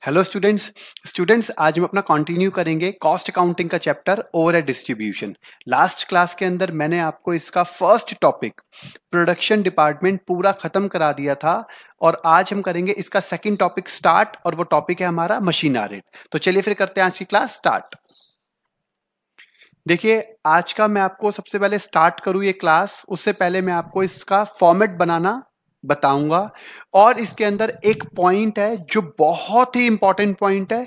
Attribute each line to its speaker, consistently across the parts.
Speaker 1: Hello students आज हम अपना कंटिन्यू करेंगे कॉस्ट अकाउंटिंग का chapter overhead distribution. Last class के अंदर मैंने आपको इसका फर्स्ट टॉपिक प्रोडक्शन डिपार्टमेंट पूरा खत्म करा दिया था और आज हम करेंगे इसका सेकंड टॉपिक स्टार्ट और वो टॉपिक है हमारा मशीनरी रेट। तो चलिए फिर करते हैं आज की क्लास स्टार्ट। देखिए आज का मैं आपको सबसे पहले स्टार्ट करूं ये क्लास, उससे पहले मैं आपको इसका फॉर्मेट बनाना बताऊंगा और इसके अंदर एक पॉइंट है जो बहुत ही इंपॉर्टेंट पॉइंट है,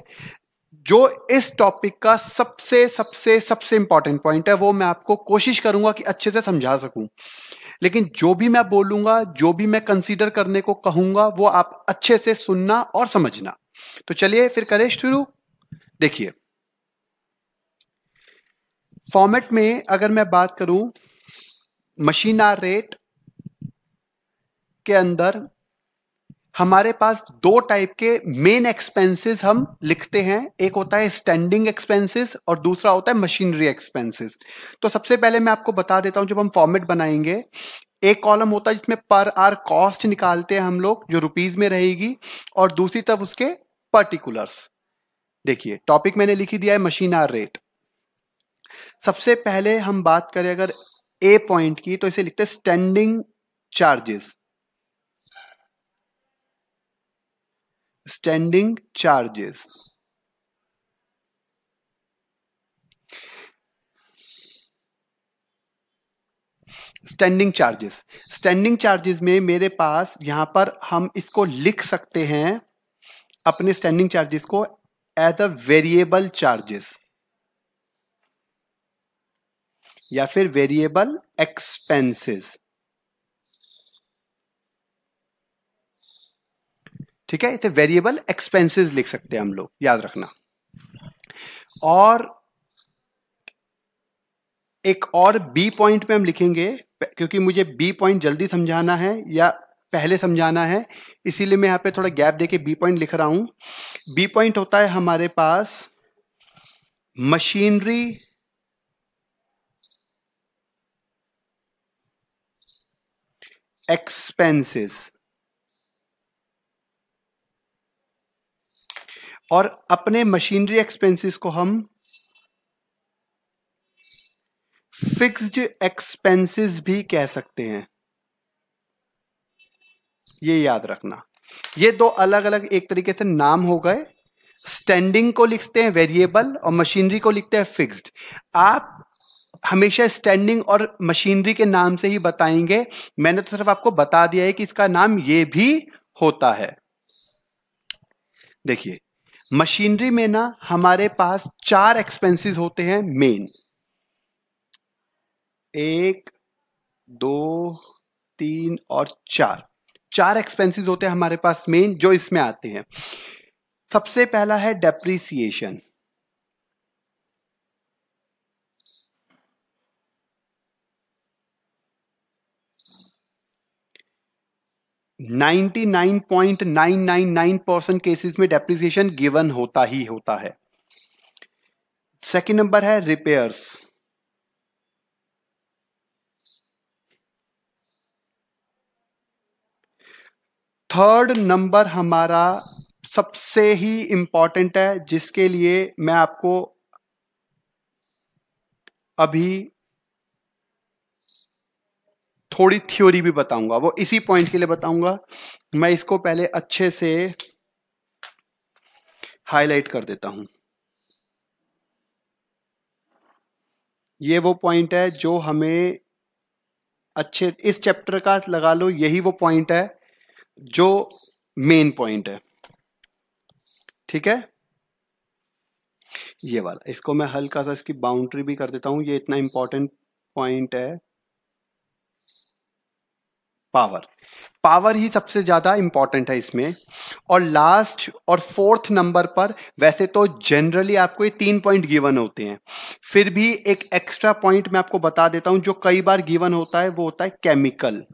Speaker 1: जो इस टॉपिक का सबसे सबसे सबसे इंपॉर्टेंट पॉइंट है। वो मैं आपको कोशिश करूंगा कि अच्छे से समझा सकूं, लेकिन जो भी मैं बोलूंगा, जो भी मैं कंसीडर करने को कहूंगा, वो आप अच्छे से सुनना और समझना। तो चलिए फिर करें शुरू। देखिए फॉर्मेट में अगर मैं बात करूं, मशीनरी रेट के अंदर हमारे पास दो टाइप के मेन एक्सपेंसेस हम लिखते हैं। एक होता है स्टैंडिंग एक्सपेंसेस और दूसरा होता है मशीनरी एक्सपेंसेस। तो सबसे पहले मैं आपको बता देता हूं, जब हम फॉर्मेट बनाएंगे एक कॉलम होता है जिसमें पर आवर कॉस्ट निकालते हैं हम लोग, जो रुपीज में रहेगी, और दूसरी तरफ उसके पर्टिकुलर्स। देखिए टॉपिक मैंने लिखी दिया है मशीनरी रेट। सबसे पहले हम बात करें अगर ए पॉइंट की, तो इसे लिखते हैं standing charges. Standing charges standing charges में मेरे पास यहां पर हम इसको लिख सकते हैं, अपने स्टैंडिंग चार्जेस को एज अ वेरिएबल चार्जेस या फिर वेरिएबल एक्सपेंसेस। ठीक है, इसे वेरिएबल एक्सपेंसेस लिख सकते हैं हम लोग, याद रखना। और एक और बी पॉइंट पे हम लिखेंगे, क्योंकि मुझे बी पॉइंट जल्दी समझाना है या पहले समझाना है, इसीलिए मैं यहां पे थोड़ा गैप देके बी पॉइंट लिख रहा हूं। बी पॉइंट होता है हमारे पास मशीनरी एक्सपेंसेस। और अपने मशीनरी एक्सपेंसेस को हम फिक्स्ड एक्सपेंसेस भी कह सकते हैं, ये याद रखना। ये दो अलग अलग एक तरीके से नाम हो गए। स्टैंडिंग को लिखते हैं वेरिएबल और मशीनरी को लिखते हैं फिक्स्ड। आप हमेशा स्टैंडिंग और मशीनरी के नाम से ही बताएंगे, मैंने तो सिर्फ आपको बता दिया है कि इसका नाम ये भी होता है। देखिए मशीनरी में ना हमारे पास चार एक्सपेंसेस होते हैं मेन, 1 2 3 और 4 एक्सपेंसेस होते हैं हमारे पास मेन, जो इसमें आते हैं। सबसे पहला है डेप्रीसिएशन। नाइनटी 99.999% केसेस में डेप्रीसिएशन गिवन होता ही होता है। सेकंड नंबर है रिपेयर्स। थर्ड नंबर हमारा सबसे ही इंपॉर्टेंट है, जिसके लिए मैं आपको अभी थोड़ी थ्योरी भी बताऊंगा, वो इसी पॉइंट के लिए बताऊंगा। मैं इसको पहले अच्छे से हाईलाइट कर देता हूं। ये वो पॉइंट है जो हमें अच्छे, इस चैप्टर का लगा लो यही वो पॉइंट है जो मेन पॉइंट है। ठीक है, ये वाला, इसको मैं हल्का सा इसकी बाउंड्री भी कर देता हूं। ये इतना इंपॉर्टेंट पॉइंट है। पावर ही सबसे ज्यादा इंपॉर्टेंट है इसमें। और लास्ट और फोर्थ नंबर पर वैसे तो जनरली आपको ये 3 पॉइंट गिवन होते हैं, फिर भी एक एक्स्ट्रा पॉइंट मैं आपको बता देता हूं जो कई बार गिवन होता है, वो होता है केमिकल।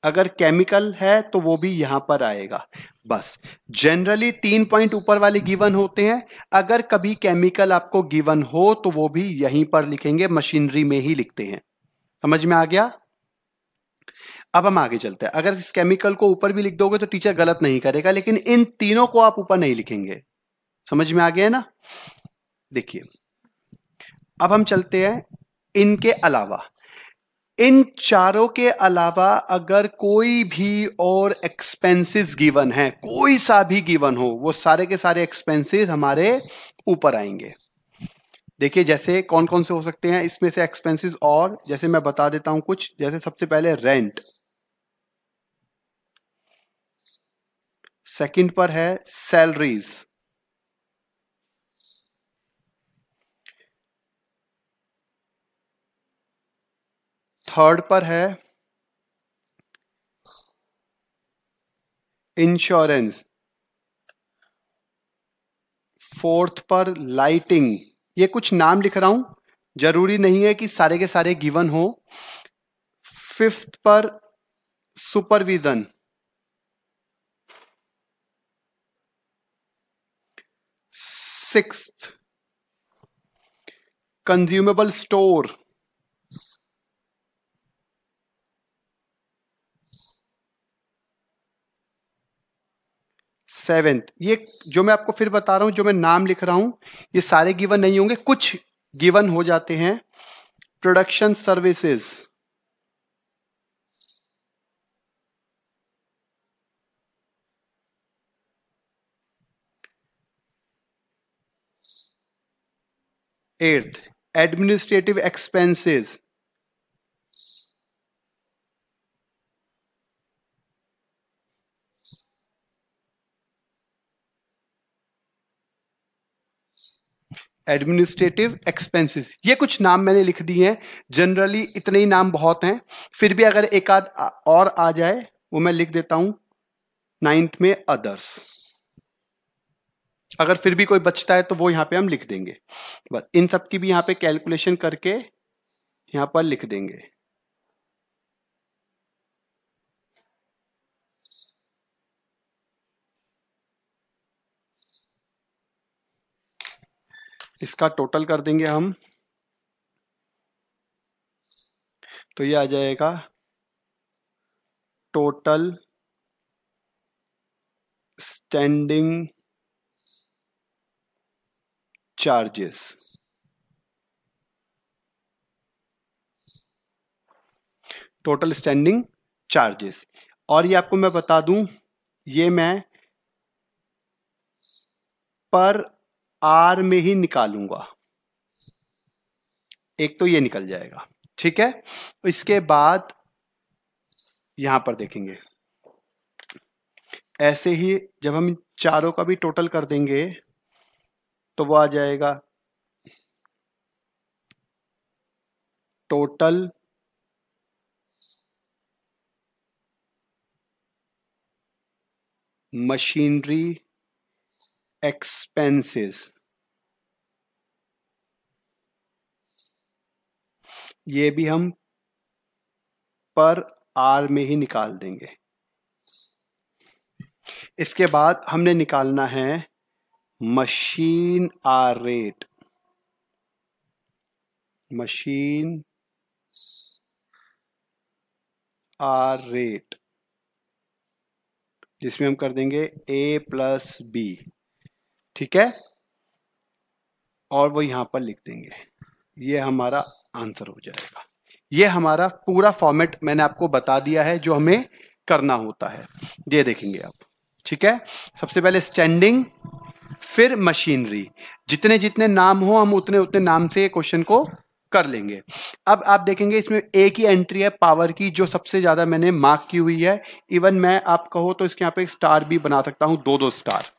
Speaker 1: अगर केमिकल है तो वो भी यहां पर आएगा। बस जनरली 3 पॉइंट ऊपर वाले गिवन होते हैं। अगर कभी केमिकल आपको गिवन हो तो वो भी यहीं पर लिखेंगे, मशीनरी में ही लिखते हैं। समझ में आ गया? अब हम आगे चलते हैं। अगर इस केमिकल को ऊपर भी लिख दोगे तो टीचर गलत नहीं करेगा, लेकिन इन तीनों को आप ऊपर नहीं लिखेंगे। समझ में आ गया ना? देखिए, अब हम चलते हैं इनके अलावा। इन चारों के अलावा अगर कोई भी और एक्सपेंसेस गिवन है, कोई सा भी गिवन हो, वो सारे के सारे एक्सपेंसेस हमारे ऊपर आएंगे। देखिए, जैसे कौन कौन से हो सकते हैं इसमें से एक्सपेंसेस, और जैसे मैं बता देता हूं कुछ। जैसे सबसे पहले रेंट, सेकंड पर है सैलरीज, थर्ड पर है इंश्योरेंस, फोर्थ पर लाइटिंग। ये कुछ नाम लिख रहा हूं, जरूरी नहीं है कि सारे के सारे गिवन हो। फिफ्थ पर supervision, sixth consumable store, seventh, ये जो मैं आपको फिर बता रहा हूं, जो मैं नाम लिख रहा हूं, ये सारे गिवन नहीं होंगे, कुछ गिवन हो जाते हैं। Production services, eighth administrative expenses, administrative expenses. ये कुछ नाम मैंने लिख दिए हैं, जनरली इतने ही नाम बहुत हैं। फिर भी अगर एक आध और आ जाए वो मैं लिख देता हूं नाइन्थ में, अदर्स। अगर फिर भी कोई बचता है तो वो यहां पे हम लिख देंगे। बस इन सब की भी यहां पे कैलकुलेशन करके यहां पर लिख देंगे। इसका टोटल कर देंगे हम, तो ये आ जाएगा total standing charges. Total standing charges, और ये आपको मैं बता दूं, ये मैं पर आर में ही निकालूंगा। एक तो ये निकल जाएगा, ठीक है। इसके बाद यहां पर देखेंगे, ऐसे ही जब हम चारों का भी टोटल कर देंगे तो वो आ जाएगा टोटल मशीनरी एक्सपेंसेस। ये भी हम पर आर में ही निकाल देंगे। इसके बाद हमने निकालना है machine hour rate, machine hour rate, जिसमें हम कर देंगे ए प्लस बी, ठीक है, और वो यहां पर लिख देंगे। ये हमारा आंसर हो जाएगा। ये हमारा पूरा फॉर्मेट मैंने आपको बता दिया है जो हमें करना होता है। ये देखेंगे आप, ठीक है। सबसे पहले स्टैंडिंग, फिर मशीनरी। जितने जितने नाम हो हम उतने उतने नाम से क्वेश्चन को कर लेंगे। अब आप देखेंगे इसमें एक ही एंट्री है पावर की, जो सबसे ज्यादा मैंने मार्क की हुई है। इवन मैं आप कहो तो इसके यहाँ पे स्टार भी बना सकता हूं, दो दो स्टार,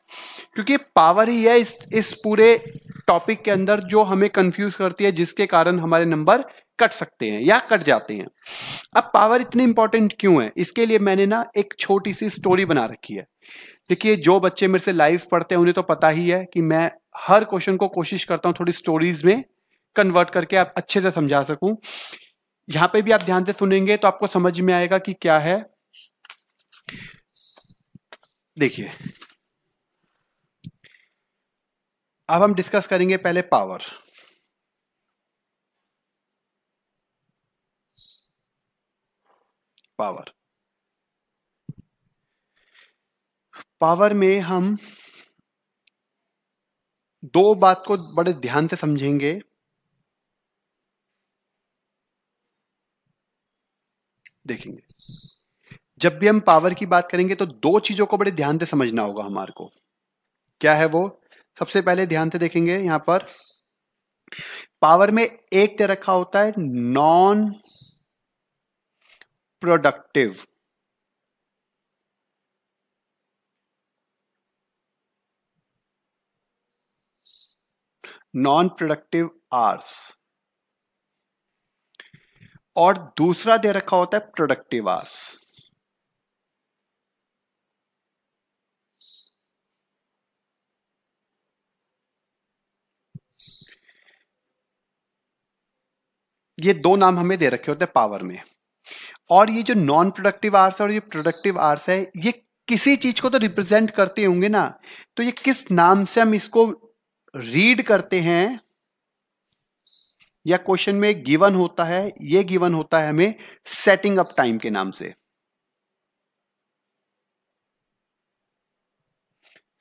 Speaker 1: क्योंकि पावर ही है इस पूरे टॉपिक के अंदर जो हमें कंफ्यूज करती है, जिसके कारण हमारे नंबर कट सकते हैं या कट जाते हैं। अब पावर इतनी इंपॉर्टेंट क्यों है, इसके लिए मैंने ना एक छोटी सी स्टोरी बना रखी है। देखिए, जो बच्चे मेरे से लाइव पढ़ते हैं उन्हें तो पता ही है कि मैं हर क्वेश्चन को कोशिश करता हूं थोड़ी स्टोरीज में कन्वर्ट करके आप अच्छे से समझा सकूं। यहां पे भी आप ध्यान से सुनेंगे तो आपको समझ में आएगा कि क्या है। देखिए, अब हम डिस्कस करेंगे पहले पावर। पावर पावर में हम दो बात को बड़े ध्यान से समझेंगे। देखेंगे, जब भी हम पावर की बात करेंगे तो दो चीजों को बड़े ध्यान से समझना होगा हमारे को। क्या है वो? सबसे पहले ध्यान से देखेंगे, यहां पर पावर में एक दे रखा होता है non productive. Non productive hours, और दूसरा दे रखा होता है प्रोडक्टिव आवर्स। ये दो नाम हमें दे रखे होते हैं पावर में। और ये जो नॉन प्रोडक्टिव आवर्स और ये प्रोडक्टिव आवर्स है, ये किसी चीज को तो रिप्रेजेंट करते होंगे ना, तो ये किस नाम से हम इसको रीड करते हैं, या क्वेश्चन में गिवन होता है, ये गिवन होता है हमें सेटिंग अप टाइम के नाम से।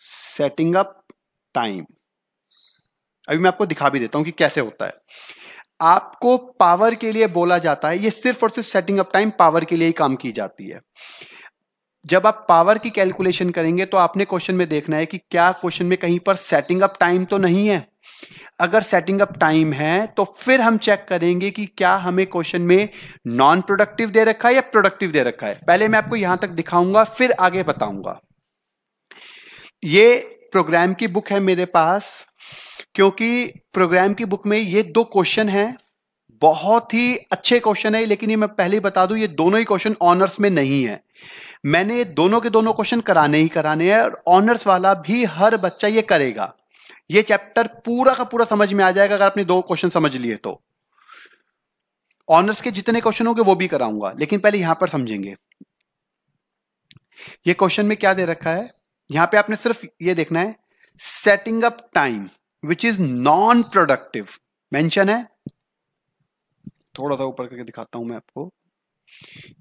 Speaker 1: सेटिंग अप टाइम, अभी मैं आपको दिखा भी देता हूं कि कैसे होता है। आपको पावर के लिए बोला जाता है, ये सिर्फ और सिर्फ सेटिंग अप टाइम पावर के लिए ही काम की जाती है। जब आप पावर की कैलकुलेशन करेंगे तो आपने क्वेश्चन में देखना है कि क्या क्वेश्चन में कहीं पर सेटिंग अप टाइम तो नहीं है। अगर सेटिंग अप टाइम है तो फिर हम चेक करेंगे कि क्या हमें क्वेश्चन में नॉन प्रोडक्टिव दे रखा है या प्रोडक्टिव दे रखा है। पहले मैं आपको यहां तक दिखाऊंगा, फिर आगे बताऊंगा। ये प्रोग्राम की बुक है मेरे पास, क्योंकि प्रोग्राम की बुक में ये दो क्वेश्चन हैं, बहुत ही अच्छे क्वेश्चन है। लेकिन ये मैं पहले ही बता दूं, ये दोनों ही क्वेश्चन ऑनर्स में नहीं है। मैंने ये दोनों के दोनों क्वेश्चन कराने ही कराने हैं, और ऑनर्स वाला भी हर बच्चा ये करेगा। ये चैप्टर पूरा का पूरा समझ में आ जाएगा अगर आपने दो क्वेश्चन समझ लिए तो। ऑनर्स के जितने क्वेश्चन होंगे वो भी कराऊंगा, लेकिन पहले यहां पर समझेंगे। ये क्वेश्चन में क्या दे रखा है, यहां पे आपने सिर्फ ये देखना है, setting up time which is non productive mention है। थोड़ा सा ऊपर करके दिखाता हूं मैं आपको,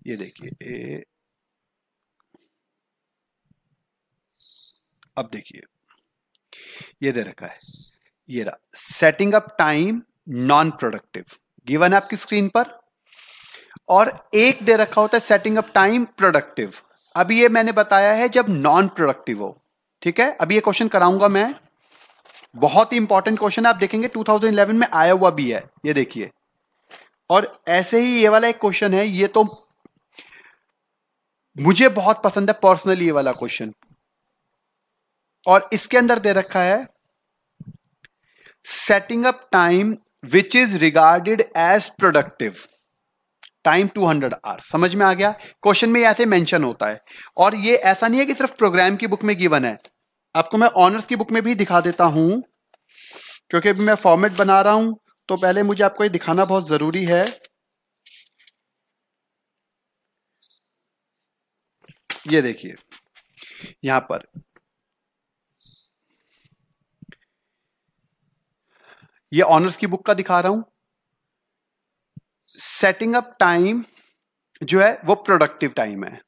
Speaker 1: ये देखिए, अब देखिए ये दे रखा है, ये रहा setting up time non productive, given है आपकी स्क्रीन पर। और एक दे रखा होता है सेटिंग अप टाइम प्रोडक्टिव। अभी ये मैंने बताया है जब नॉन प्रोडक्टिव हो, ठीक है। अभी ये क्वेश्चन कराऊंगा मैं, बहुत ही इंपॉर्टेंट क्वेश्चन है, आप देखेंगे 2011 में आया हुआ भी है, ये देखिए। और ऐसे ही ये वाला एक क्वेश्चन है, ये तो मुझे बहुत पसंद है पर्सनली ये वाला क्वेश्चन, और इसके अंदर दे रखा है setting up time which is regarded as productive time 200 hours. समझ में आ गया? क्वेश्चन में ऐसे मेंशन होता है, और ये ऐसा नहीं है कि सिर्फ प्रोग्राम की बुक में गिवन है, आपको मैं ऑनर्स की बुक में भी दिखा देता हूं, क्योंकि अभी मैं फॉर्मेट बना रहा हूं तो पहले मुझे आपको ये दिखाना बहुत जरूरी है। ये देखिए यहां पर ये ऑनर्स की बुक का दिखा रहा हूं। सेटिंग अप टाइम जो है वो प्रोडक्टिव टाइम है,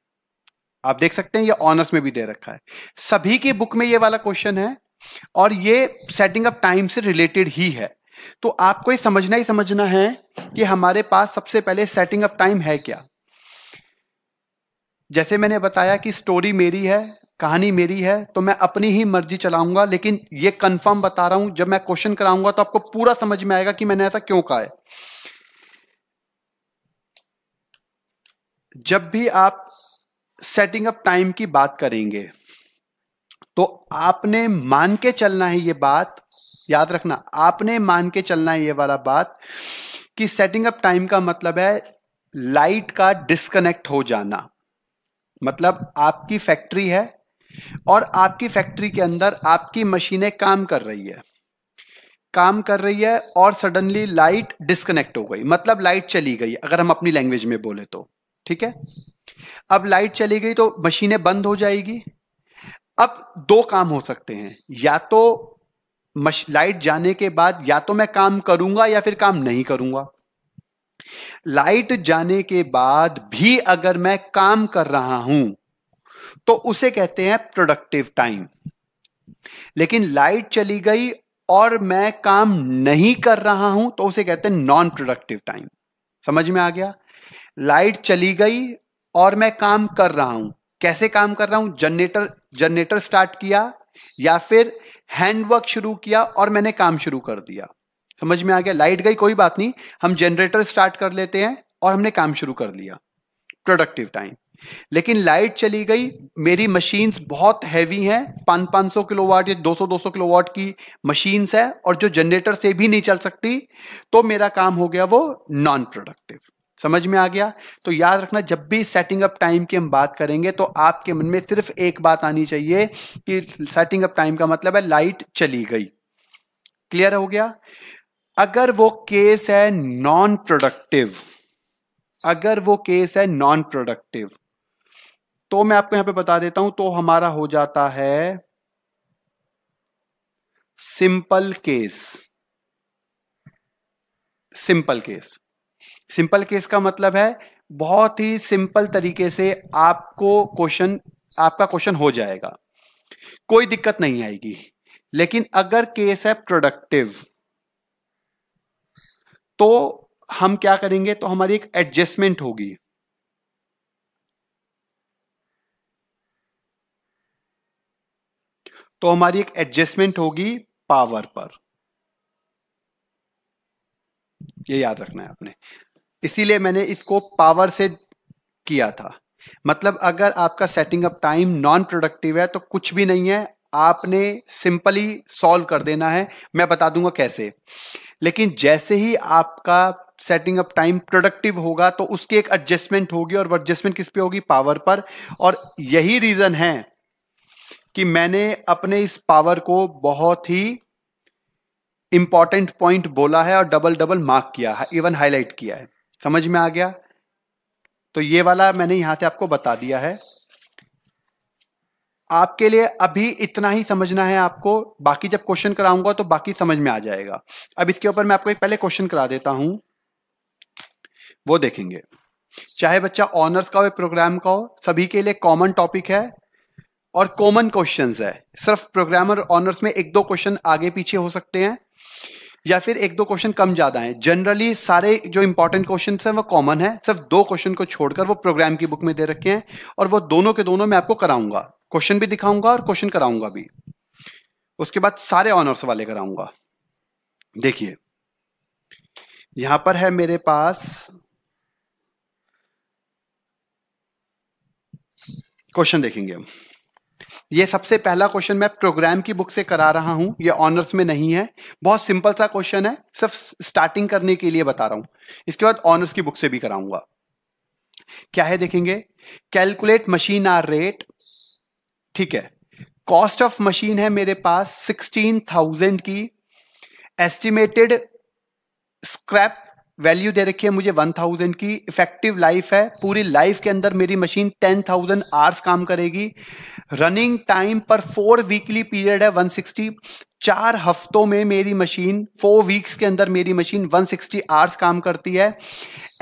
Speaker 1: आप देख सकते हैं, ये ऑनर्स में भी दे रखा है। सभी की बुक में ये वाला क्वेश्चन है, और ये सेटिंग अप टाइम से रिलेटेड ही है। तो आपको ये समझना ही समझना है कि हमारे पास सबसे पहले सेटिंग अप टाइम है क्या। जैसे मैंने बताया कि स्टोरी मेरी है, कहानी मेरी है, तो मैं अपनी ही मर्जी चलाऊंगा, लेकिन ये कंफर्म बता रहा हूं, जब मैं क्वेश्चन कराऊंगा तो आपको पूरा समझ में आएगा कि मैंने ऐसा क्यों कहा है। जब भी आप सेटिंग अप टाइम की बात करेंगे तो आपने मान के चलना है, ये बात याद रखना, आपने मान के चलना है ये वाला बात, कि सेटिंग अप टाइम का मतलब है लाइट का डिस्कनेक्ट हो जाना। मतलब आपकी फैक्ट्री है और आपकी फैक्ट्री के अंदर आपकी मशीनें काम कर रही है और सडनली लाइट डिस्कनेक्ट हो गई, मतलब लाइट चली गई, अगर हम अपनी लैंग्वेज में बोले तो, ठीक है। अब लाइट चली गई तो मशीनें बंद हो जाएगी। अब दो काम हो सकते हैं, या तो लाइट जाने के बाद या तो मैं काम करूंगा या फिर काम नहीं करूंगा। लाइट जाने के बाद भी अगर मैं काम कर रहा हूं तो उसे कहते हैं प्रोडक्टिव टाइम। लेकिन लाइट चली गई और मैं काम नहीं कर रहा हूं तो उसे कहते हैं नॉन प्रोडक्टिव टाइम। समझ में आ गया? लाइट चली गई और मैं काम कर रहा हूं। कैसे काम कर रहा हूं? जनरेटर स्टार्ट किया या फिर हैंडवर्क शुरू किया और मैंने काम शुरू कर दिया। समझ में आ गया? लाइट गई कोई बात नहीं, हम जनरेटर स्टार्ट कर लेते हैं और हमने काम शुरू कर लिया, प्रोडक्टिव टाइम। लेकिन लाइट चली गई, मेरी मशीन्स बहुत हैवी हैं, 500 किलोवाट या 200 किलोवाट की मशीन्स है और जो जनरेटर से भी नहीं चल सकती, तो मेरा काम हो गया वो नॉन प्रोडक्टिव। समझ में आ गया? तो याद रखना, जब भी सेटिंग अप टाइम की हम बात करेंगे तो आपके मन में सिर्फ एक बात आनी चाहिए कि सेटिंग अप टाइम का मतलब है लाइट चली गई। क्लियर हो गया? अगर वो केस है नॉन प्रोडक्टिव, अगर वो केस है नॉन प्रोडक्टिव, तो मैं आपको यहां पे बता देता हूं, तो हमारा हो जाता है simple case. Simple case, simple case का मतलब है बहुत ही सिंपल तरीके से आपका क्वेश्चन हो जाएगा, कोई दिक्कत नहीं आएगी। लेकिन अगर केस है प्रोडक्टिव, तो हम क्या करेंगे? तो हमारी एक एडजस्टमेंट होगी। तो हमारी एक एडजस्टमेंट होगी पावर पर, ये याद रखना है आपने। इसीलिए मैंने इसको पावर से किया था। मतलब अगर आपका setting up time non productive है तो कुछ भी नहीं है, आपने सिंपली सॉल्व कर देना है, मैं बता दूंगा कैसे। लेकिन जैसे ही आपका सेटिंग अप टाइम प्रोडक्टिव होगा तो उसकी एक एडजस्टमेंट होगी, और वो एडजस्टमेंट किस पे होगी? पावर पर। और यही रीजन है कि मैंने अपने इस पावर को बहुत ही इंपॉर्टेंट पॉइंट बोला है और डबल डबल मार्क किया है, इवन हाईलाइट किया है। समझ में आ गया? तो ये वाला मैंने यहां से आपको बता दिया है। आपके लिए अभी इतना ही समझना है आपको, बाकी जब क्वेश्चन कराऊंगा तो बाकी समझ में आ जाएगा। अब इसके ऊपर मैं आपको एक पहले क्वेश्चन करा देता हूं, वो देखेंगे। चाहे बच्चा ऑनर्स का हो, प्रोग्राम का हो, सभी के लिए कॉमन टॉपिक है और कॉमन क्वेश्चंस है। सिर्फ प्रोग्रामर ऑनर्स में एक दो क्वेश्चन आगे पीछे हो सकते हैं, या फिर एक दो क्वेश्चन कम ज्यादा हैं। जनरली सारे जो इंपॉर्टेंट क्वेश्चन हैं वो कॉमन है, सिर्फ दो क्वेश्चन को छोड़कर वो प्रोग्राम की बुक में दे रखे हैं, और वो दोनों के दोनों मैं आपको कराऊंगा, क्वेश्चन भी दिखाऊंगा और क्वेश्चन कराऊंगा भी। उसके बाद सारे ऑनर्स वाले कराऊंगा। देखिए यहां पर है मेरे पास क्वेश्चन, देखेंगे हम। ये सबसे पहला क्वेश्चन मैं प्रोग्राम की बुक से करा रहा हूं, ये ऑनर्स में नहीं है। बहुत सिंपल सा क्वेश्चन है, सिर्फ स्टार्टिंग करने के लिए बता रहा हूं। इसके बाद ऑनर्स की बुक से भी कराऊंगा। क्या है देखेंगे, कैलकुलेट मशीन आर रेट। ठीक है, कॉस्ट ऑफ मशीन है मेरे पास 16,000 की, एस्टिमेटेड स्क्रैप वैल्यू दे रखी है मुझे 1000 की, इफेक्टिव लाइफ है, पूरी लाइफ के अंदर मेरी मशीन 10,000 आवर्स काम करेगी। रनिंग टाइम पर 4 वीकली पीरियड है 160, 4 हफ्तों में मेरी मशीन, 4 वीक्स के अंदर मेरी मशीन 160 आवर्स काम करती है।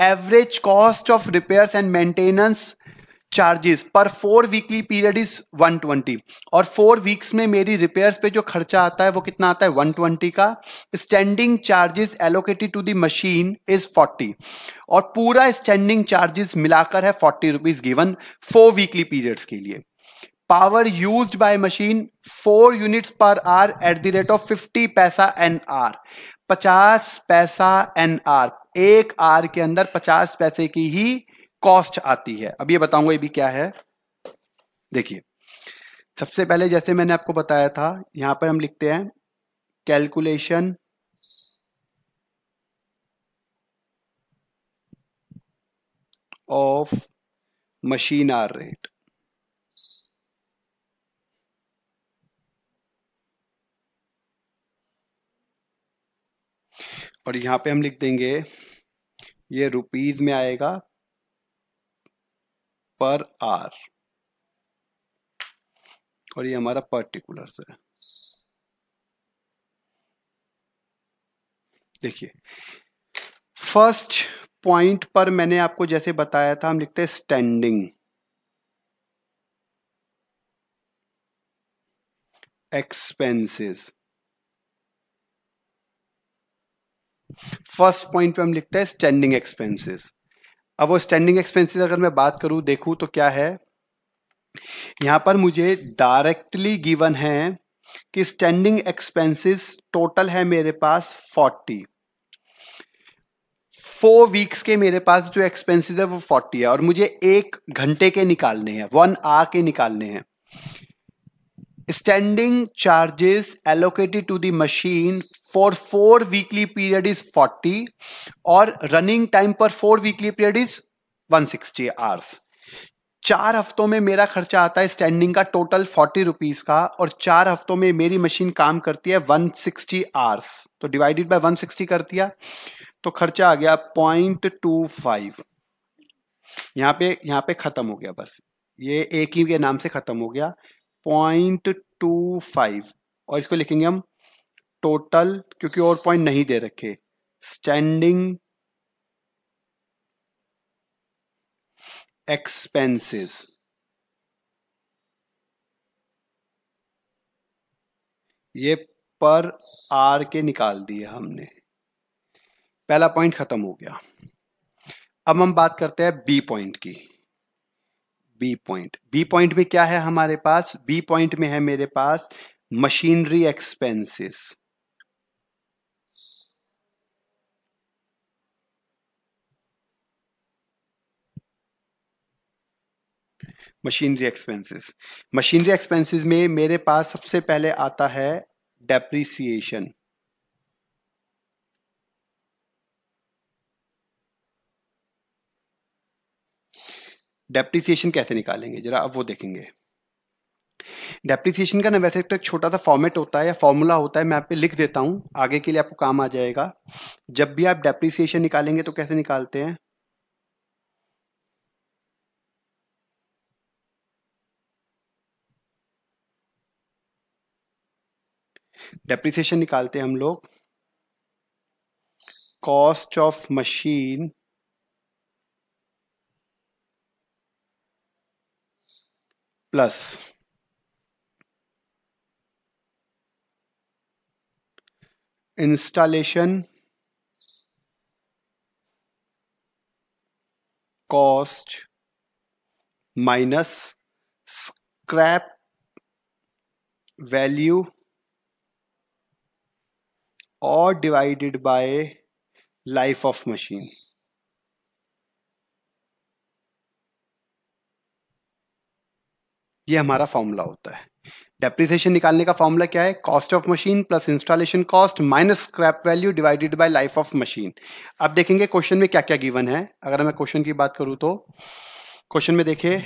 Speaker 1: Average cost of repairs and maintenance charges पर 4 वीकली पीरियड इज 120, और 4 वीक्स में मेरी रिपेयर्स पे जो खर्चा आता है वो कितना आता है? 120 का। Standing charges allocated to the machine is 40, और पूरा स्टैंडिंग चार्जेस मिलाकर है 40 रुपीज गिवन 4 वीकली पीरियड्स के लिए। Power used by machine 4 units per hour at the rate of 50 पैसा एन आर, 50 पैसा एन आर, एक आर के अंदर 50 पैसे की ही कॉस्ट आती है। अब ये बताऊंगा ये भी क्या है। देखिए सबसे पहले जैसे मैंने आपको बताया था, यहां पर हम लिखते हैं calculation of machine hour rate. और यहां पे हम लिख देंगे, ये रुपीज में आएगा पर आर, और ये हमारा पर्टिकुलर्स है। देखिए फर्स्ट पॉइंट पर मैंने आपको जैसे बताया था, हम लिखते हैं स्टैंडिंग, एक्सपेंसेस। फर्स्ट पॉइंट पे हम लिखते हैं स्टैंडिंग एक्सपेंसेस। अब वो स्टैंडिंग एक्सपेंसेस अगर मैं बात करूं, देखूं तो क्या है, यहां पर मुझे डायरेक्टली गिवन है कि स्टैंडिंग एक्सपेंसेस टोटल है मेरे पास 40। 4 वीक्स के मेरे पास जो एक्सपेंसेस है वो 40 है और मुझे 1 घंटे के निकालने हैं, 1 आवर के निकालने हैं। Standing charges allocated to the machine for 4 weekly period is 40 और रनिंग टाइम पर 4 वीकली पीरियड इज 160 आवर्स। 4 हफ्तों में मेरा खर्चा आता है स्टैंडिंग का टोटल 40 रुपीज का और 4 हफ्तों में मेरी मशीन काम करती है 160 आवर्स, तो डिवाइडेड बाय 160 कर दिया तो खर्चा आ गया 0.25। यहां पे खत्म हो गया, बस ये एक ही के नाम से खत्म हो गया 0.25 और इसको लिखेंगे हम टोटल, क्योंकि और पॉइंट नहीं दे रखे, स्टैंडिंग एक्सपेंसेस। ये पर आर के निकाल दिए हमने, पहला पॉइंट खत्म हो गया। अब हम बात करते हैं बी पॉइंट की। बी पॉइंट में क्या है हमारे पास? बी पॉइंट में है मेरे पास मशीनरी एक्सपेंसेस। मशीनरी एक्सपेंसेस में मेरे पास सबसे पहले आता है डेप्रिसिएशन। डेप्रिसिएशन कैसे निकालेंगे जरा अब वो देखेंगे। डेप्रिसिएशन का ना वैसे तो एक छोटा सा फॉर्मेट होता है या फॉर्मूला होता है, मैं आप पे लिख देता हूं, आगे के लिए आपको काम आ जाएगा। जब भी आप डेप्रिसिएशन निकालेंगे तो कैसे निकालते हैं? डेप्रिसिएशन निकालते हैं हम लोग cost of machine plus installation cost minus scrap value और divided by life of machine. ये हमारा फॉर्मूला होता है। डेप्रिसिएशन निकालने का फॉर्मूला क्या है? Cost of machine plus installation cost minus scrap value divided by life of machine. अब देखेंगे क्वेश्चन में क्या क्या गिवन है। अगर मैं क्वेश्चन की बात करूं तो क्वेश्चन में देखिए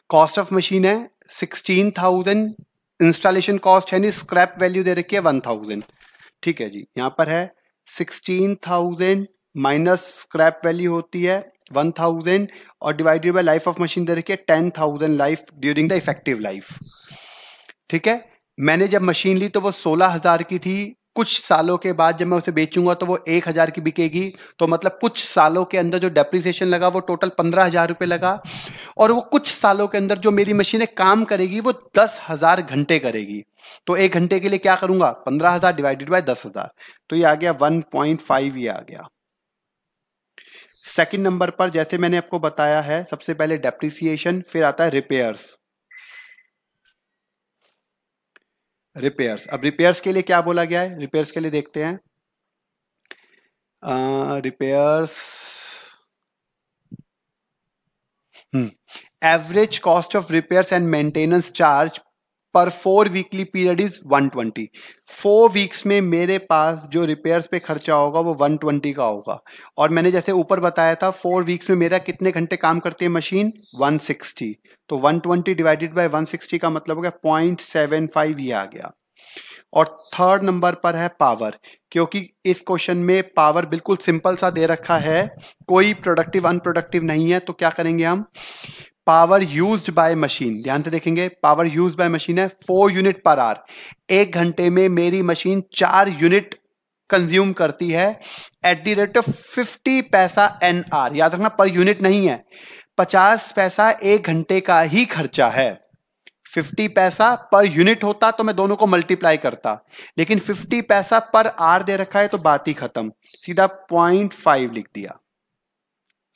Speaker 1: कॉस्ट ऑफ मशीन है 16,000, इंस्टॉलेशन कॉस्ट है नहीं, स्क्रैप वैल्यू दे रखी है 1,000। ठीक है जी, यहां पर है 16,000 माइनस स्क्रैप वैल्यू होती है 1,000 और divided by life of machine दे रखी है 10,000 life during the effective life. ठीक है, मैंने जब मशीन ली तो वो 16,000 की थी, कुछ सालों के बाद जब मैं उसे बेचूंगा तो वो 1,000 की बिकेगी, तो मतलब कुछ सालों के अंदर जो डेप्रिसिएशन लगा वो टोटल 15,000 रुपए लगा और वो कुछ सालों के अंदर जो मेरी मशीनें काम करेगी वो 10,000 घंटे करेगी। तो 1 घंटे के लिए क्या करूंगा? 15,000 डिवाइडेड बाय 10,000, तो ये आ गया 1.5, ये आ गया। सेकंड नंबर पर जैसे मैंने आपको बताया है, सबसे पहले डेप्रिसिएशन, फिर आता है रिपेयर्स। अब रिपेयर्स के लिए क्या बोला गया है? रिपेयर्स के लिए देखते हैं। Repairs average cost of repairs and maintenance charge पर 4 वीकली पीरियड इज 120। 4 वीक्स में मेरे पास जो रिपेयर्स पे खर्चा होगा वो 120 का होगा और मैंने जैसे ऊपर बताया था 4 वीक्स में मेरा कितने घंटे काम करती है मशीन? 160। तो 120 डिवाइडेड बाय 160 का मतलब हो गया 0.75, ये आ गया। और थर्ड नंबर पर है पावर, क्योंकि इस क्वेश्चन में पावर बिल्कुल सिंपल सा दे रखा है, कोई प्रोडक्टिव अनप्रोडक्टिव नहीं है, तो क्या करेंगे हम? पावर यूज्ड बाय मशीन, ध्यान से देखेंगे, पावर यूज्ड बाय मशीन है 4 यूनिट पर आवर। 1 घंटे में मेरी मशीन 4 यूनिट कंज्यूम करती है एट द रेट ऑफ 50 पैसा एन आर। याद रखना पर यूनिट नहीं है, 50 पैसा 1 घंटे का ही खर्चा है। 50 पैसा पर यूनिट होता तो मैं दोनों को मल्टीप्लाई करता, लेकिन 50 पैसा पर आर दे रखा है तो बात ही खत्म, सीधा 0.5 लिख दिया।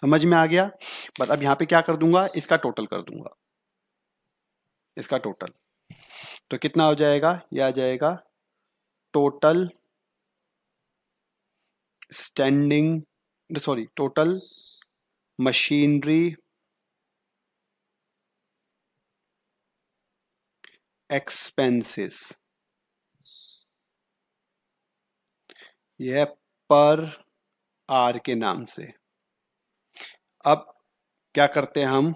Speaker 1: समझ में आ गया? बस अब यहां पे क्या कर दूंगा, इसका टोटल कर दूंगा, इसका टोटल। तो कितना हो जाएगा, यह आ जाएगा total standing, sorry total machinery expenses, यह पर आर के नाम से। अब क्या करते हैं हम,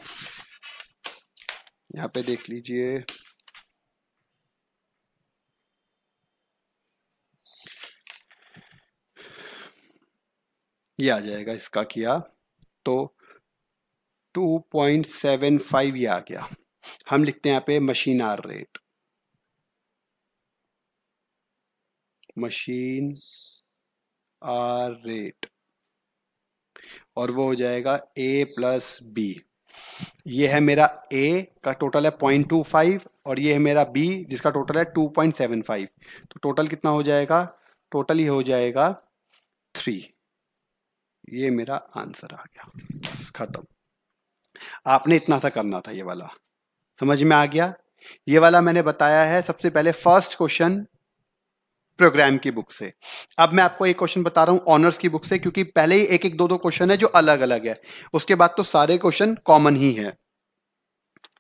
Speaker 1: यहां पे देख लीजिए, ये आ जाएगा, इसका किया तो 2.75 ये आ गया। हम लिखते हैं यहां पे machine hour rate, machine hour rate, और वो हो जाएगा ए प्लस बी। ये है मेरा ए का टोटल है 0.25 और ये है मेरा बी जिसका टोटल है 2.75। तो टोटल कितना हो जाएगा, टोटल ही हो जाएगा 3। ये मेरा आंसर आ गया, बस खत्म। आपने इतना सा करना था, ये वाला समझ में आ गया। ये वाला मैंने बताया है सबसे पहले फर्स्ट क्वेश्चन प्रोग्राम की बुक से। अब मैं आपको एक क्वेश्चन बता रहा हूं ऑनर्स की बुक से, क्योंकि पहले ही एक एक दो दो क्वेश्चन है जो अलग अलग है, उसके बाद तो सारे क्वेश्चन कॉमन ही है।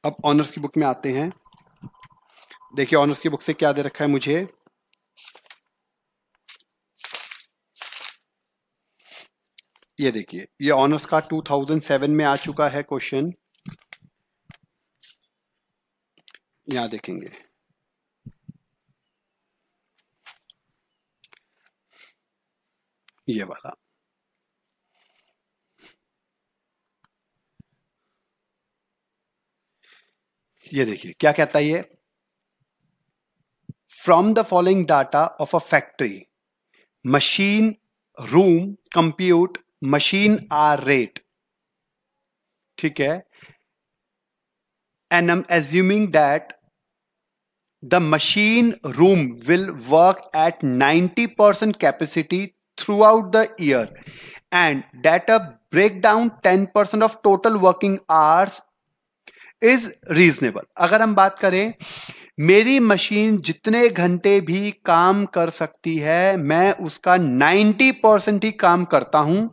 Speaker 1: अब ऑनर्स की बुक में आते हैं। देखिए ऑनर्स की बुक से क्या दे रखा है मुझे, ये देखिए, ये ऑनर्स का 2007 में आ चुका है क्वेश्चन, यहां देखेंगे। ये वाला, ये देखिए क्या कहता है ये, from the following data of a factory machine room compute machine hour rate, ठीक है, and I'm assuming that the machine room will work at 90% capacity throughout the year and that a breakdown 10% of total working hours is reasonable। अगर हम बात करें मेरी machine जितने घंटे भी काम कर सकती है मैं उसका 90% ही काम करता हूं,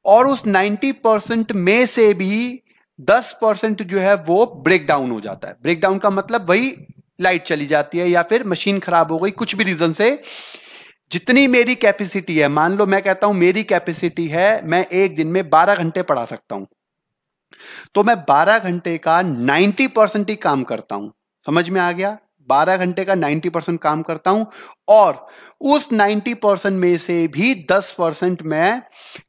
Speaker 1: और उस 90% में से भी 10% जो है वो ब्रेक डाउन हो जाता है। ब्रेक डाउन का मतलब वही लाइट चली जाती है या फिर मशीन खराब हो गई कुछ भी रीजन से। जितनी मेरी कैपेसिटी है, मान लो मैं कहता हूं मेरी कैपेसिटी है मैं एक दिन में 12 घंटे पढ़ा सकता हूं, तो मैं 12 घंटे का 90% ही काम करता हूं। समझ में आ गया? 12 घंटे का 90% काम करता हूं और उस 90% में से भी 10% मैं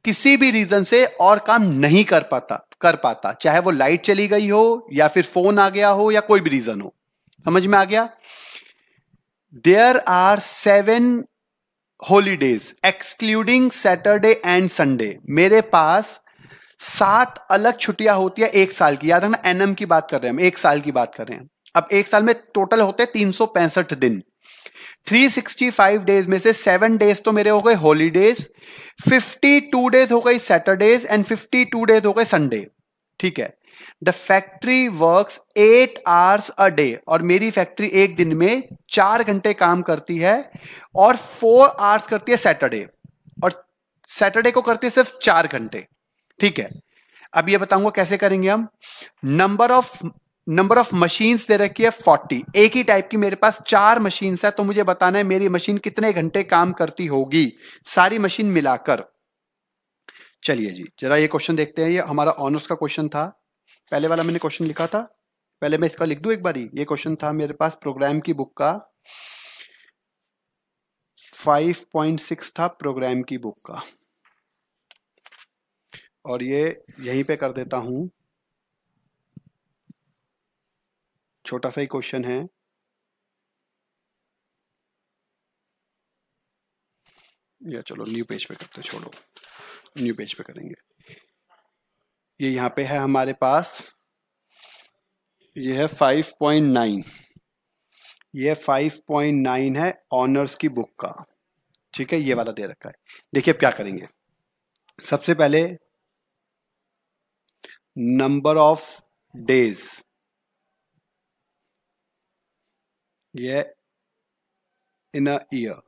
Speaker 1: किसी भी रीजन से और काम नहीं कर पाता, चाहे वो लाइट चली गई हो या फिर फोन आ गया हो या कोई भी रीजन हो। समझ में आ गया? There are 7 holidays excluding Saturday and Sunday. मेरे पास 7 अलग छुट्टियां होती है एक साल की। याद रखना एनएम की बात कर रहे हैं हम, एक साल की बात कर रहे हैं। अब एक साल में टोटल होते हैं 365 दिन। 365 डेज में से 7 डेज तो मेरे हो गए हॉलीडेज, 52 डेज हो गई सैटरडेज एंड 52 डेज हो गए संडे। ठीक है, the factory works 8 hours a day, और मेरी फैक्ट्री एक दिन में 4 घंटे काम करती है और 4 आवर्स करती है सैटरडे, और सैटरडे को करती है सिर्फ 4 घंटे। ठीक है, अब ये बताऊंगा कैसे करेंगे हम। नंबर ऑफ मशीन्स दे रखी है 40, एक ही टाइप की मेरे पास 4 मशीन्स है, तो मुझे बताना है मेरी मशीन कितने घंटे काम करती होगी सारी मशीन मिलाकर। चलिए जी जरा ये क्वेश्चन देखते हैं। ये हमारा ऑनर्स का क्वेश्चन था, पहले वाला मैंने क्वेश्चन लिखा था, पहले मैं इसका लिख दूं एक बारी। ये क्वेश्चन था मेरे पास प्रोग्राम की बुक का 5.6 था, प्रोग्राम की बुक का, और ये यहीं पे कर देता हूं। छोटा सा ही क्वेश्चन है, या चलो न्यू पेज पे करते, छोड़ो न्यू पेज पे करेंगे। ये यहां पे है हमारे पास ये है 5.9, ये 5.9 है ऑनर्स की बुक का। ठीक है, ये वाला दे रखा है। देखिए अब क्या करेंगे। सबसे पहले नंबर ऑफ डेज, ये इन अ ईयर,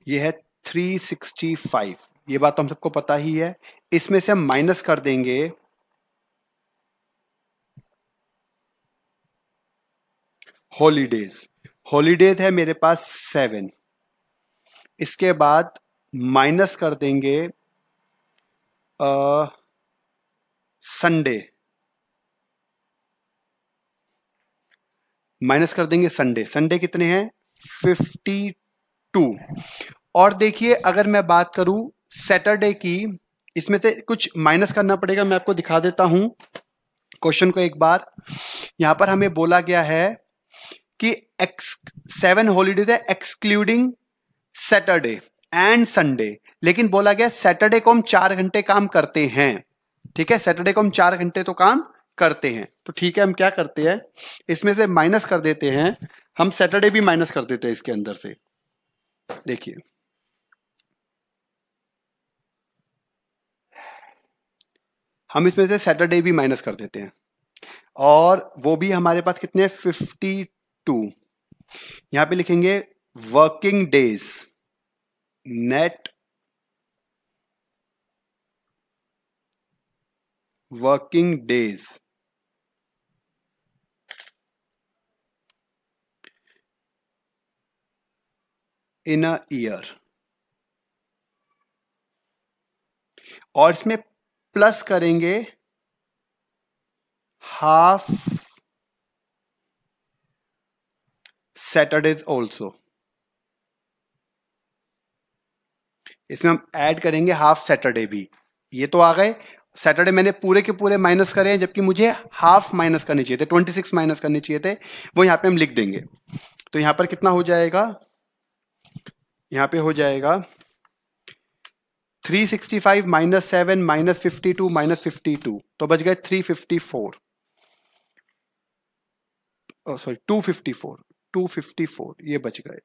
Speaker 1: ये है 365। ये बात तो हम सबको पता ही है। इसमें से हम माइनस कर देंगे हॉलीडेज। हॉलीडेज है मेरे पास 7। इसके बाद माइनस कर देंगे संडे, माइनस कर देंगे संडे। संडे कितने हैं? 52। और देखिए अगर मैं बात करूं सैटरडे की, इसमें से कुछ माइनस करना पड़ेगा। मैं आपको दिखा देता हूं क्वेश्चन को एक बार। यहां पर हमें बोला गया है कि 7 हॉलीडेज है एक्सक्लूडिंग सैटरडे एंड संडे, लेकिन बोला गया सैटरडे को हम 4 घंटे काम करते हैं। ठीक है, सैटरडे को हम 4 घंटे तो काम करते हैं। तो ठीक है, हम क्या करते हैं, इसमें से माइनस कर देते हैं। हम सैटरडे भी माइनस कर देते हैं इसके अंदर से। देखिए हम इसमें से सैटरडे भी माइनस कर देते हैं, और वो भी हमारे पास कितने? 52। यहां पे लिखेंगे working days, net working days in a year, और इसमें प्लस करेंगे हाफ सैटरडेज ऑल्सो। इसमें हम ऐड करेंगे हाफ सैटरडे भी। ये तो आ गए। सैटरडे मैंने पूरे के पूरे माइनस करे हैं, जबकि मुझे हाफ माइनस करने चाहिए थे, 26 माइनस करने चाहिए थे। वो यहां पे हम लिख देंगे। तो यहां पर कितना हो जाएगा? यहां पे हो जाएगा 365 माइनस 7 माइनस 52 माइनस 52, तो बच गए 354। सॉरी 254, 254 ये बच गए।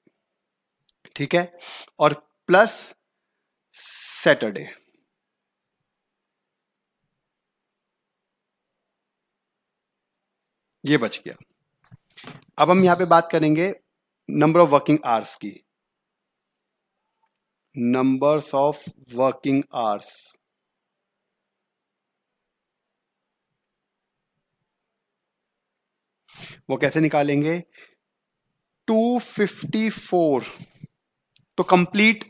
Speaker 1: ठीक है, और प्लस सैटरडे। ये बच गया। अब हम यहां पे बात करेंगे नंबर ऑफ वर्किंग आवर्स की। नंबर्स ऑफ वर्किंग आवर्स, वो कैसे निकालेंगे? 254 तो कंप्लीट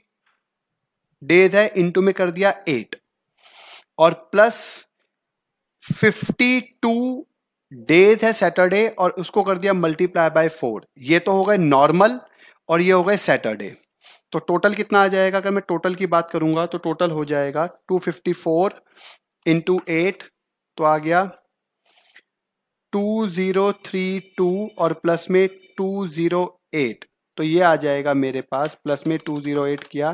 Speaker 1: डेज है, इनटू में कर दिया 8, और प्लस 52 डेज है सैटरडे, और उसको कर दिया मल्टीप्लाई बाय 4। ये तो हो गए नॉर्मल, और ये हो गए सैटरडे। तो टोटल कितना आ जाएगा? अगर मैं टोटल की बात करूंगा तो टोटल हो जाएगा 254 इंटू 8, तो आ गया 2032, और प्लस में 208। तो ये आ जाएगा मेरे पास, प्लस में 208 किया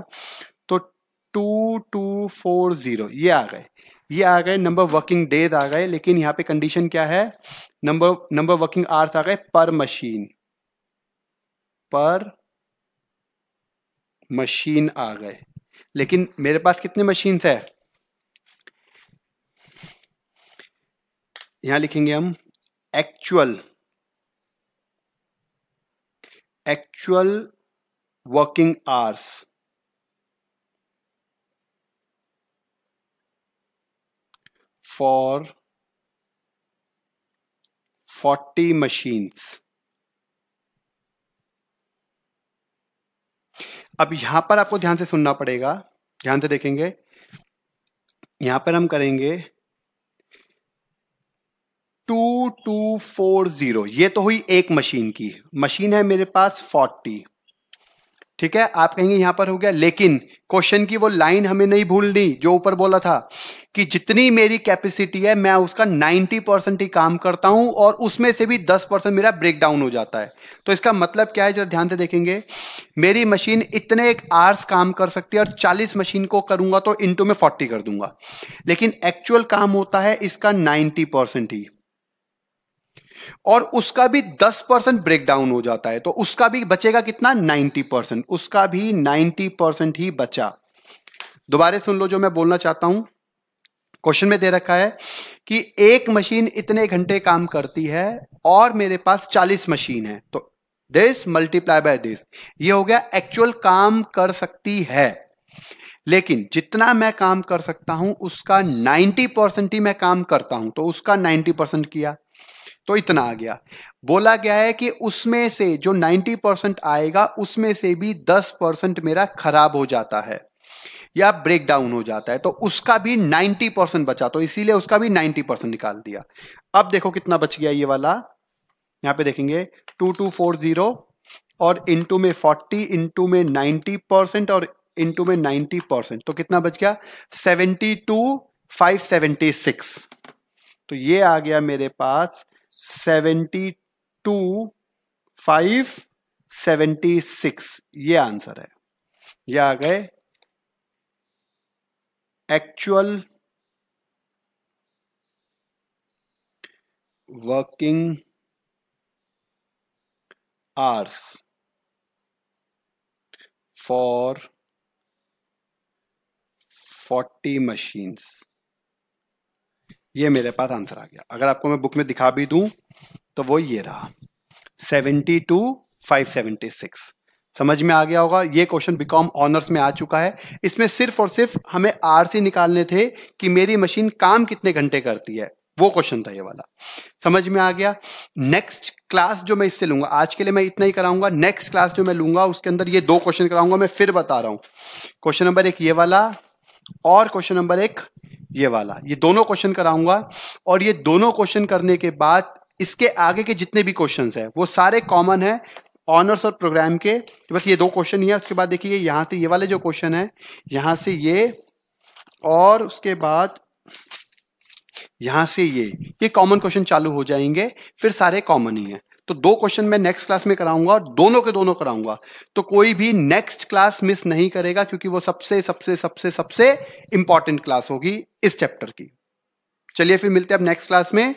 Speaker 1: तो 2240। ये आ गए, ये आ गए नंबर वर्किंग डेज आ गए। लेकिन यहाँ पे कंडीशन क्या है? नंबर वर्किंग आवर्स आ गए पर मशीन, पर मशीन आ गए। लेकिन मेरे पास कितने मशीन है? यहां लिखेंगे हम actual working hours for 40 machines. अब यहां पर आपको ध्यान से सुनना पड़ेगा, ध्यान से देखेंगे। यहां पर हम करेंगे 2240। ये तो हुई एक मशीन की। मशीन है मेरे पास 40, ठीक है, आप कहेंगे यहां पर हो गया, लेकिन क्वेश्चन की वो लाइन हमें नहीं भूलनी जो ऊपर बोला था कि जितनी मेरी कैपेसिटी है मैं उसका 90% ही काम करता हूं और उसमें से भी 10% मेरा ब्रेक डाउन हो जाता है। तो इसका मतलब क्या है, जरा ध्यान से देखेंगे, मेरी मशीन इतने एक आवर्स काम कर सकती है और 40 मशीन को करूंगा तो इनटू में 40 कर दूंगा, लेकिन एक्चुअल काम होता है इसका 90% ही, और उसका भी 10% ब्रेक डाउन हो जाता है, तो उसका भी बचेगा कितना, 90%, उसका भी 90% ही बचा। दोबारा सुन लो जो मैं बोलना चाहता हूं। क्वेश्चन में दे रखा है कि एक मशीन इतने घंटे काम करती है और मेरे पास 40 मशीन है, तो दिस मल्टीप्लाई बाय दिस, ये हो गया एक्चुअल काम कर सकती है, लेकिन जितना मैं काम कर सकता हूं उसका 90% ही मैं काम करता हूं, तो उसका 90% किया तो इतना आ गया। बोला गया है कि उसमें से जो 90% आएगा उसमें से भी 10% मेरा खराब हो जाता है या ब्रेक डाउन हो जाता है, तो उसका भी 90% बचा, तो इसीलिए उसका भी 90% निकाल दिया। अब देखो कितना बच गया ये वाला, यहां पे देखेंगे 2240 और इनटू में 40 इनटू में 90% और इनटू में 90%, तो कितना बच गया 72,576। तो ये आ गया मेरे पास 72,576, ये आंसर है। ये आ गए actual working hours for 40 machines, ये मेरे पास आंसर आ गया। अगर आपको मैं बुक में दिखा भी दूं तो वो ये रहा 72,576। समझ में आ गया होगा। ये क्वेश्चन बीकॉम ऑनर्स में आ चुका है। इसमें सिर्फ और सिर्फ हमें आरसी निकालने थे कि मेरी मशीन काम कितने घंटे करती है, वो क्वेश्चन था ये वाला। समझ में आ गया। नेक्स्ट क्लास जो मैं इससे लूंगा, आज के लिए मैं इतना ही कराऊंगा। नेक्स्ट क्लास जो मैं लूंगा उसके अंदर ये 2 क्वेश्चन कराऊंगा। मैं फिर बता रहा हूं, क्वेश्चन नंबर 1 ये वाला और क्वेश्चन नंबर 1 ये वाला, ये दोनों क्वेश्चन कराऊंगा। और ये दोनों क्वेश्चन करने के बाद इसके आगे के जितने भी क्वेश्चंस हैं वो सारे कॉमन है ऑनर्स और प्रोग्राम के, बस ये 2 क्वेश्चन ही है। उसके बाद देखिए यहां से ये वाले जो क्वेश्चन है, यहां से ये और उसके बाद यहां से ये कॉमन क्वेश्चन चालू हो जाएंगे, फिर सारे कॉमन ही है। तो 2 क्वेश्चन मैं नेक्स्ट क्लास में कराऊंगा और दोनों के दोनों कराऊंगा, तो कोई भी नेक्स्ट क्लास मिस नहीं करेगा क्योंकि वो सबसे सबसे सबसे सबसे इंपॉर्टेंट क्लास होगी इस चैप्टर की। चलिए फिर मिलते हैं अब नेक्स्ट क्लास में।